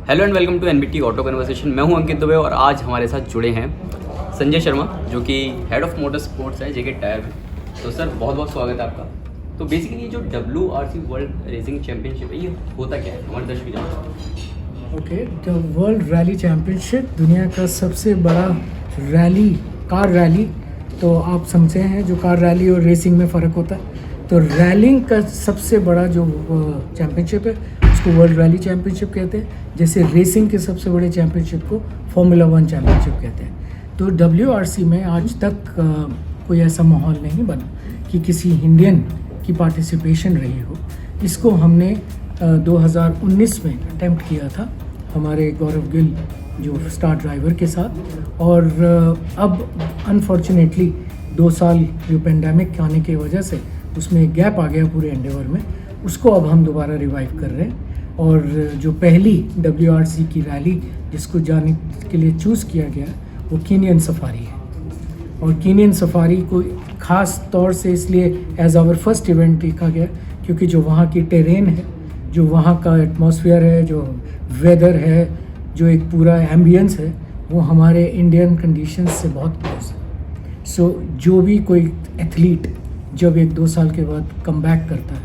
Hello and welcome to NBT auto conversation. मैं हूं अंकित दुबे और आज हमारे साथ जुड़े हैं संजय शर्मा जो कि हेड ऑफ मोटर स्पोर्ट्स है जेके टायर में। तो सर बहुत बहुत स्वागत है आपका। तो बेसिकली जो WRC वर्ल्ड रेसिंग चैम्पियनशिप है ये होता क्या है, हमारे दर्शक जानते okay, the world rally championship दुनिया का सबसे बड़ा रैली, कार रैली। तो आप समझे हैं जो कार रैली और रेसिंग में फ़र्क होता है। तो रैलिंग का सबसे बड़ा जो चैम्पियनशिप है उसको वर्ल्ड रैली चैम्पियनशिप कहते हैं, जैसे रेसिंग के सबसे बड़े चैम्पियनशिप को फॉर्मूला 1 चैम्पियनशिप कहते हैं। तो WRC में आज तक कोई ऐसा माहौल नहीं बना कि किसी इंडियन की पार्टिसिपेशन रही हो। इसको हमने 2019 में अटेम्प्ट किया था हमारे गौरव गिल जो स्टार ड्राइवर के साथ, और अब अनफॉर्चुनेटली 2 साल जो पेंडेमिक आने की वजह से उसमें एक गैप आ गया पूरे एंडेवर में, उसको अब हम दोबारा रिवाइव कर रहे हैं। और जो पहली WRC की रैली जिसको जाने के लिए चूज़ किया गया वो कीनियन सफारी है। और कीनियन सफारी को ख़ास तौर से इसलिए एज आवर फर्स्ट इवेंट देखा गया क्योंकि जो वहाँ की टेरेन है, जो वहाँ का एटमॉस्फेयर है, जो वेदर है, जो एक पूरा एम्बियंस है, वो हमारे इंडियन कंडीशंस से बहुत क्लोज है। सो जो भी कोई एथलीट जब 1-2 साल के बाद कम बैक करता है,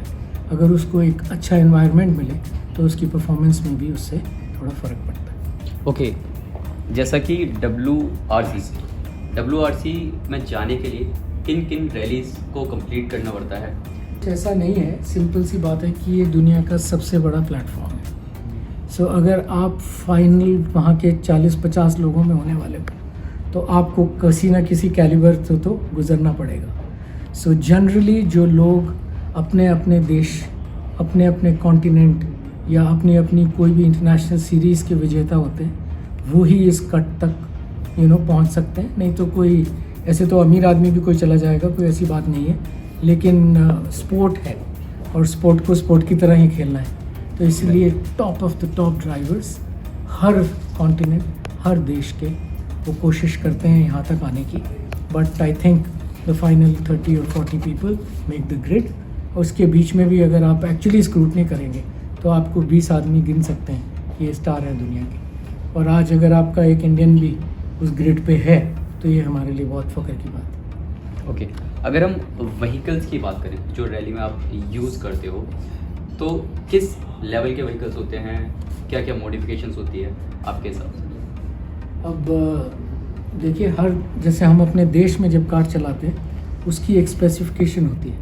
अगर उसको एक अच्छा एनवायरनमेंट मिले तो उसकी परफॉर्मेंस में भी उससे थोड़ा फ़र्क पड़ता है। ओके, जैसा कि WRC में जाने के लिए किन किन रैलीज को कंप्लीट करना पड़ता है? ऐसा नहीं है, सिंपल सी बात है कि ये दुनिया का सबसे बड़ा प्लेटफॉर्म है। सो अगर आप फाइनल वहाँ के 40-50 लोगों में होने वाले हो तो आपको किसी ना किसी कैलिबर से तो गुजरना पड़ेगा। सो जनरली जो लोग अपने अपने देश, अपने अपने कॉन्टिनेंट या अपनी अपनी कोई भी इंटरनेशनल सीरीज़ के विजेता होते हैं वो ही इस कट तक पहुंच सकते हैं। नहीं तो कोई ऐसे तो अमीर आदमी भी कोई चला जाएगा, कोई ऐसी बात नहीं है। लेकिन स्पोर्ट है और स्पोर्ट को स्पोर्ट की तरह ही खेलना है। तो इसलिए top of the top drivers हर कॉन्टिनेंट, हर देश के वो कोशिश करते हैं यहाँ तक आने की। But I think the final 30 और 40 पीपल मेक द ग्रिड। उसके बीच में भी अगर आप एक्चुअली स्क्रूटनी करेंगे तो आपको 20 आदमी गिन सकते हैं कि ये स्टार है दुनिया के। और आज अगर आपका एक इंडियन भी उस ग्रिड पे है तो ये हमारे लिए बहुत फ़ख्र की बात है। ओके, अगर हम व्हीकल्स की बात करें जो रैली में आप यूज़ करते हो तो किस लेवल के व्हीकल्स होते हैं, क्या क्या मॉडिफिकेशंस होती है आपके हिसाब से? अब देखिए, हर जैसे हम अपने देश में जब कार चलाते हैं उसकी एक स्पेसिफिकेशन होती है।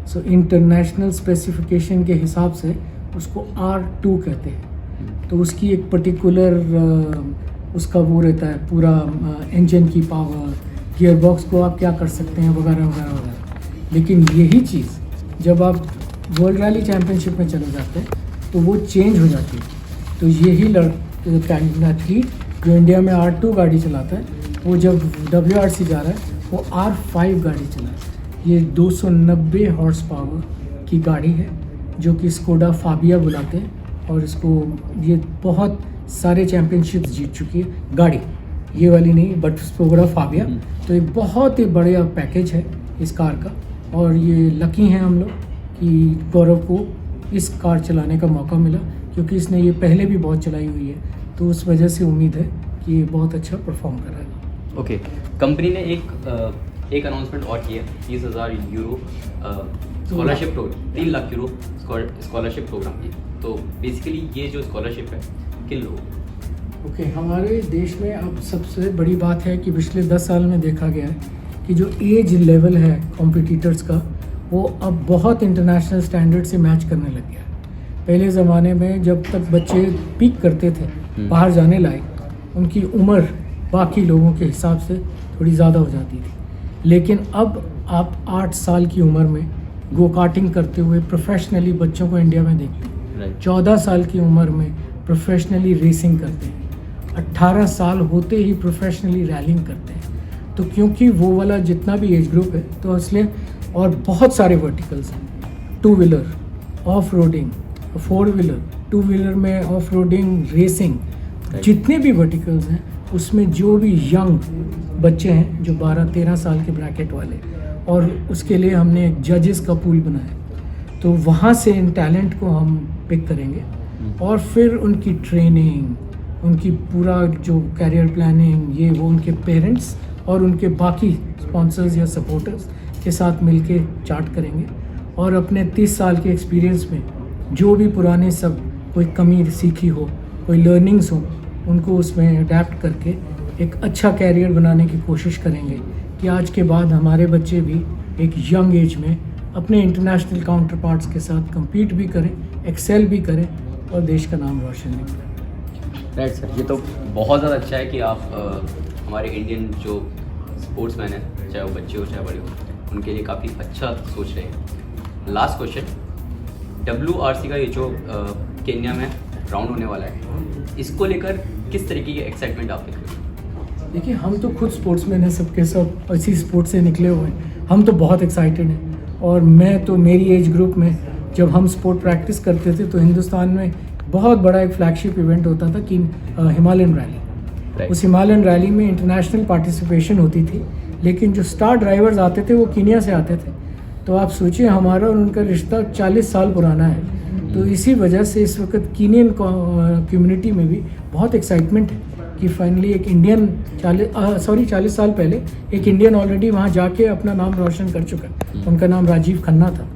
सो इंटरनेशनल स्पेसिफिकेशन के हिसाब से उसको R2 कहते हैं। तो उसकी एक पर्टिकुलर उसका वो रहता है पूरा इंजन की पावर, गियर बॉक्स को आप क्या कर सकते हैं वगैरह वगैरह वगैरह। लेकिन यही चीज़ जब आप वर्ल्ड रैली चैम्पियनशिप में चले जाते हैं तो वो चेंज हो जाती है। तो यही एथलीट जो इंडिया में R2 गाड़ी चलाता है वो जब WRC जा रहा है वो R5 गाड़ी चला है। ये 290 हॉर्स पावर की गाड़ी है जो कि स्कोडा फाबिया बुलाते हैं। और इसको ये बहुत सारे चैम्पियनशिप्स जीत चुकी है गाड़ी, ये वाली नहीं बट स्कोडा फाबिया। तो एक बहुत ही बढ़िया पैकेज है इस कार का। और ये लकी हैं हम लोग कि गौरव को इस कार चलाने का मौका मिला क्योंकि इसने ये पहले भी बहुत चलाई हुई है। तो उस वजह से उम्मीद है कि ये बहुत अच्छा परफॉर्म कर रहा है। ओके, कंपनी ने एक अनाउंसमेंट और किया, 30,000 euro scholarship program, 3 lakh euro scholarship program की। तो बेसिकली ये जो स्कॉलरशिप है किन लोगों? ओके, हमारे देश में अब सबसे बड़ी बात है कि पिछले 10 साल में देखा गया है कि जो एज लेवल है कॉम्पिटिटर्स का वो अब बहुत इंटरनेशनल स्टैंडर्ड से मैच करने लग गया है। पहले ज़माने में जब तक बच्चे पीक करते थे बाहर जाने लायक, उनकी उम्र बाकी लोगों के हिसाब से थोड़ी ज़्यादा हो जाती थी। लेकिन अब आप 8 साल की उम्र में गो कार्टिंग करते हुए प्रोफेशनली बच्चों को इंडिया में देखते हैं। 14 साल की उम्र में प्रोफेशनली रेसिंग करते हैं, 18 साल होते ही प्रोफेशनली रैलिंग करते हैं। तो क्योंकि वो वाला जितना भी एज ग्रुप है तो इसलिए और बहुत सारे वर्टिकल्स हैं, 2 wheeler, off roading, 4 wheeler, 2 wheeler में ऑफ रोडिंग, रेसिंग, जितने भी वर्टिकल्स हैं उसमें जो भी यंग बच्चे हैं जो 12-13 साल के ब्रैकेट वाले, और उसके लिए हमने एक जजेस का पूल बनाया। तो वहाँ से इन टैलेंट को हम पिक करेंगे और फिर उनकी ट्रेनिंग, उनकी पूरा जो कैरियर प्लानिंग, ये वो उनके पेरेंट्स और उनके बाकी स्पॉन्सर्स या सपोर्टर्स के साथ मिलके चार्ट करेंगे और अपने 30 साल के एक्सपीरियंस में जो भी पुराने सब कोई कमी सीखी हो, कोई लर्निंग्स हो, उनको उसमें अडेप्ट करके एक अच्छा कैरियर बनाने की कोशिश करेंगे कि आज के बाद हमारे बच्चे भी एक यंग एज में अपने इंटरनेशनल काउंटर पार्ट्स के साथ compete भी करें, एक्सेल भी करें और देश का नाम रोशन भी करें। राइट सर, ये तो बहुत ज़्यादा अच्छा है कि आप हमारे इंडियन जो स्पोर्ट्समैन हैं, चाहे वो बच्चे हो चाहे बड़े हो, उनके लिए काफ़ी अच्छा सोच रहे हैं। लास्ट क्वेश्चन, WRC का ये जो केन्या में राउंड होने वाला है, इसको लेकर किस तरीके की एक्साइटमेंट आप देख रहे हो? देखिए, हम तो खुद स्पोर्ट्समैन हैं, सबके सब इसी स्पोर्ट से निकले हुए हैं, हम तो बहुत एक्साइटेड हैं। और मैं तो मेरी एज ग्रुप में जब हम स्पोर्ट प्रैक्टिस करते थे तो हिंदुस्तान में बहुत बड़ा एक फ्लैगशिप इवेंट होता था कि हिमालयन रैली। उस हिमालयन रैली में इंटरनेशनल पार्टिसिपेशन होती थी, लेकिन जो स्टार ड्राइवर्स आते थे वो कीनिया से आते थे। तो आप सोचिए, हमारा और उनका रिश्ता 40 साल पुराना है। तो इसी वजह से इस वक्त कीनियन कम्युनिटी में भी बहुत एक्साइटमेंट है कि फाइनली एक इंडियन 40 साल पहले एक इंडियन ऑलरेडी वहाँ जाके अपना नाम रोशन कर चुका है। उनका नाम राजीव खन्ना था।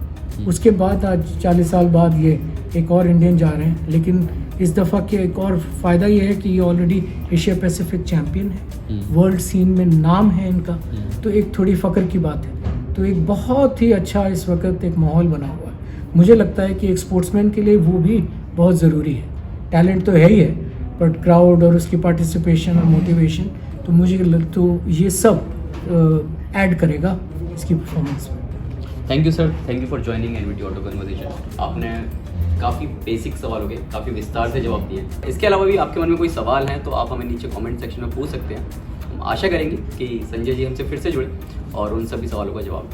उसके बाद आज 40 साल बाद ये एक और इंडियन जा रहे हैं, लेकिन इस दफ़ा के एक और फ़ायदा ये है कि ये ऑलरेडी एशिया पैसिफिक चैम्पियन है, वर्ल्ड सीन में नाम है इनका, तो एक थोड़ी फ़ख्र की बात है। तो एक बहुत ही अच्छा इस वक्त एक माहौल बना हुआ है। मुझे लगता है कि एक स्पोर्ट्समैन के लिए वो भी बहुत ज़रूरी है। टैलेंट तो है ही है, बट क्राउड और उसकी पार्टिसिपेशन और मोटिवेशन, तो मुझे तो ये सब ऐड करेगा इसकी परफॉर्मेंस में। Thank you sir, thank you for joining NVT auto conversation. आपने काफ़ी बेसिक सवालों के काफ़ी विस्तार से जवाब दिए। इसके अलावा भी आपके मन में कोई सवाल हैं तो आप हमें नीचे कमेंट सेक्शन में पूछ सकते हैं। हम आशा करेंगे कि संजय जी हमसे फिर से जुड़े और उन सभी सवालों का जवाब